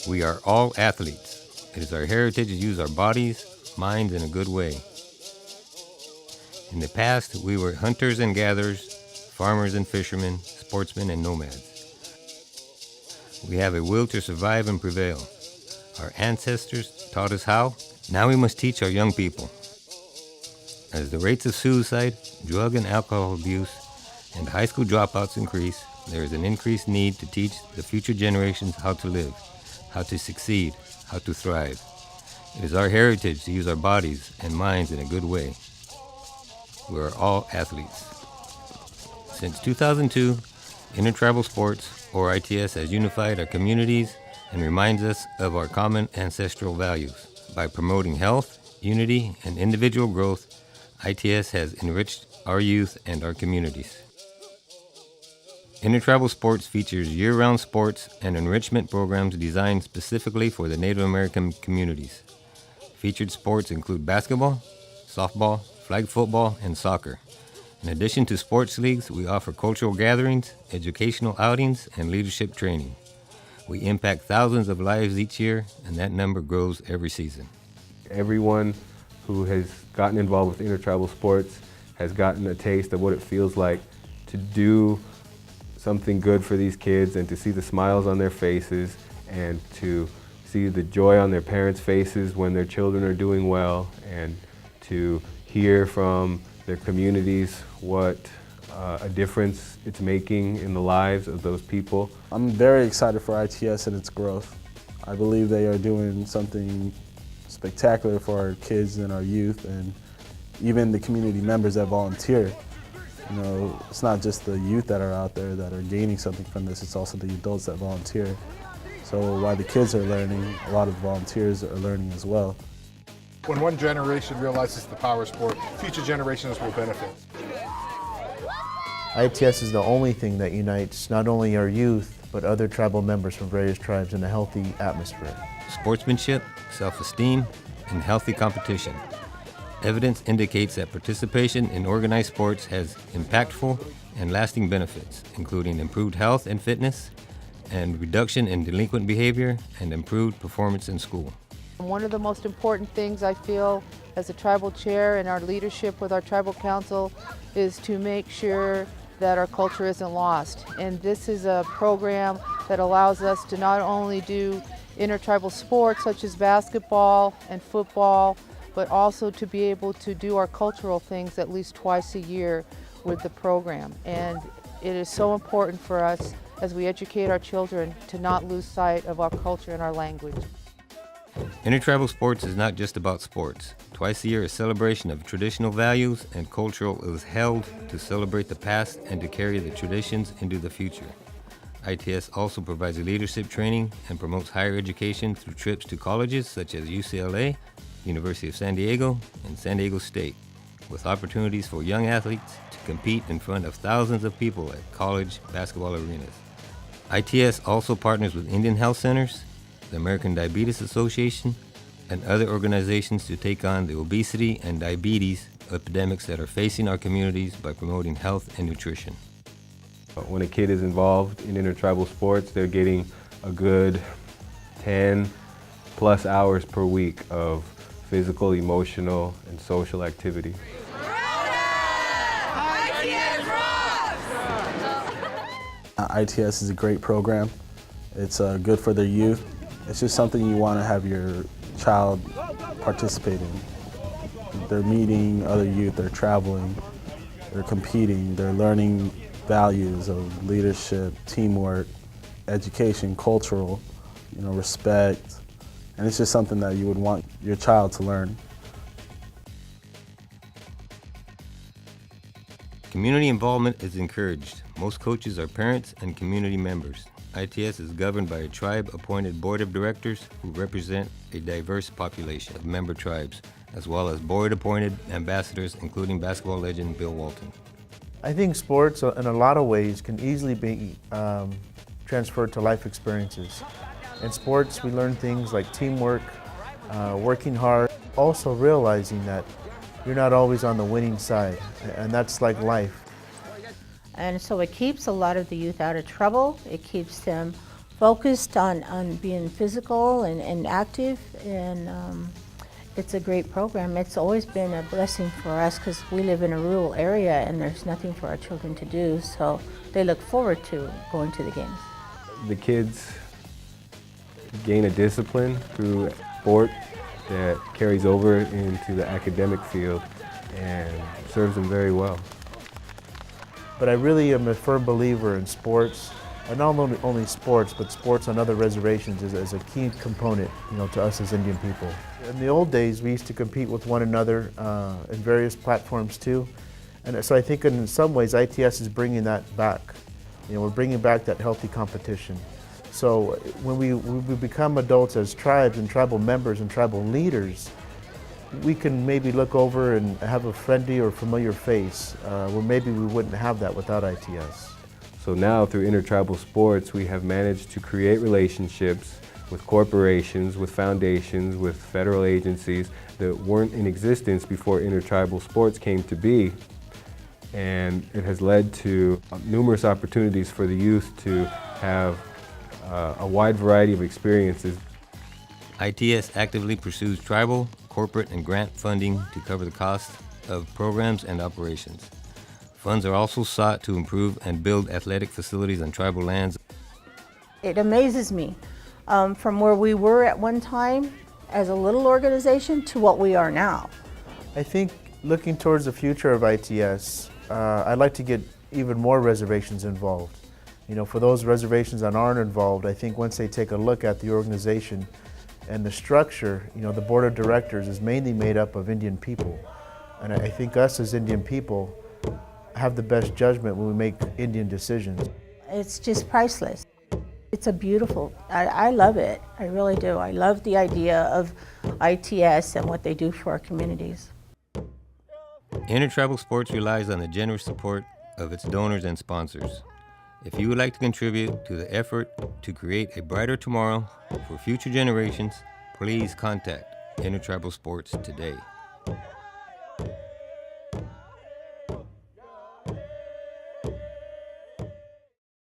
We are all athletes. It is our heritage to use our bodies, minds in a good way. In the past, we were hunters and gatherers, farmers and fishermen, sportsmen and nomads. We have a will to survive and prevail. Our ancestors taught us how. Now we must teach our young people. As the rates of suicide, drug and alcohol abuse, and high school dropouts increase, there is an increased need to teach the future generations how to live, how to succeed, how to thrive. It is our heritage to use our bodies and minds in a good way. We are all athletes. Since 2002, Intertribal Sports, or ITS, has unified our communities and reminds us of our common ancestral values. By promoting health, unity, and individual growth, ITS has enriched our youth and our communities. Intertribal Sports features year-round sports and enrichment programs designed specifically for the Native American communities. Featured sports include basketball, softball, flag football, and soccer. In addition to sports leagues, we offer cultural gatherings, educational outings, and leadership training. We impact thousands of lives each year, and that number grows every season. Everyone who has gotten involved with intertribal sports has gotten a taste of what it feels like to do something good for these kids and to see the smiles on their faces and to see the joy on their parents' faces when their children are doing well, and to hear from their communities what a difference it's making in the lives of those people. I'm very excited for ITS and its growth. I believe they are doing something spectacular for our kids and our youth, and even the community members that volunteer. You know, it's not just the youth that are out there that are gaining something from this, it's also the adults that volunteer. So while the kids are learning, a lot of volunteers are learning as well. When one generation realizes the power of sport, future generations will benefit. ITS is the only thing that unites not only our youth, but other tribal members from various tribes in a healthy atmosphere. Sportsmanship, self-esteem, and healthy competition. Evidence indicates that participation in organized sports has impactful and lasting benefits, including improved health and fitness, and reduction in delinquent behavior, and improved performance in school. One of the most important things I feel as a tribal chair and our leadership with our tribal council is to make sure that our culture isn't lost. And this is a program that allows us to not only do intertribal sports such as basketball and football, but also to be able to do our cultural things at least twice a year with the program. And it is so important for us as we educate our children to not lose sight of our culture and our language. Intertribal sports is not just about sports. Twice a year, a celebration of traditional values and cultural is held to celebrate the past and to carry the traditions into the future. ITS also provides leadership training and promotes higher education through trips to colleges such as UCLA, University of San Diego, and San Diego State, with opportunities for young athletes to compete in front of thousands of people at college basketball arenas. ITS also partners with Indian Health Centers, the American Diabetes Association, and other organizations to take on the obesity and diabetes epidemics that are facing our communities by promoting health and nutrition. When a kid is involved in intertribal sports, they're getting a good 10 plus hours per week of physical, emotional, and social activity. ITS is a great program. It's good for their youth. It's just something you want to have your child participate in. They're meeting other youth, they're traveling, they're competing, they're learning values of leadership, teamwork, education, cultural, respect. And it's just something that you would want your child to learn. Community involvement is encouraged. Most coaches are parents and community members. ITS is governed by a tribe-appointed board of directors who represent a diverse population of member tribes, as well as board-appointed ambassadors, including basketball legend Bill Walton. I think sports, in a lot of ways, can easily be transferred to life experiences. In sports, we learn things like teamwork, working hard, also realizing that you're not always on the winning side, and that's like life. And so it keeps a lot of the youth out of trouble. It keeps them focused on being physical and active, and it's a great program. It's always been a blessing for us because we live in a rural area and there's nothing for our children to do, so they look forward to going to the games. The kids gain a discipline through sport that carries over into the academic field and serves them very well. But I really am a firm believer in sports, and not only sports, but sports on other reservations is a key component, to us as Indian people. In the old days, we used to compete with one another in various platforms too, and so I think in some ways ITS is bringing that back. We're bringing back that healthy competition. So when we become adults as tribes and tribal members and tribal leaders, we can maybe look over and have a friendly or familiar face where maybe we wouldn't have that without ITS. So now through intertribal sports, we have managed to create relationships with corporations, with foundations, with federal agencies that weren't in existence before intertribal sports came to be. And it has led to numerous opportunities for the youth to have a wide variety of experiences. ITS actively pursues tribal, corporate, and grant funding to cover the cost of programs and operations. Funds are also sought to improve and build athletic facilities on tribal lands. It amazes me from where we were at one time as a little organization to what we are now. I think looking towards the future of ITS, I'd like to get even more reservations involved. For those reservations that aren't involved, I think once they take a look at the organization and the structure, the board of directors is mainly made up of Indian people. And I think us as Indian people have the best judgment when we make Indian decisions. It's just priceless. It's a beautiful, I love it, I really do. I love the idea of ITS and what they do for our communities. Intertribal Sports relies on the generous support of its donors and sponsors. If you would like to contribute to the effort to create a brighter tomorrow for future generations, please contact Intertribal Sports today.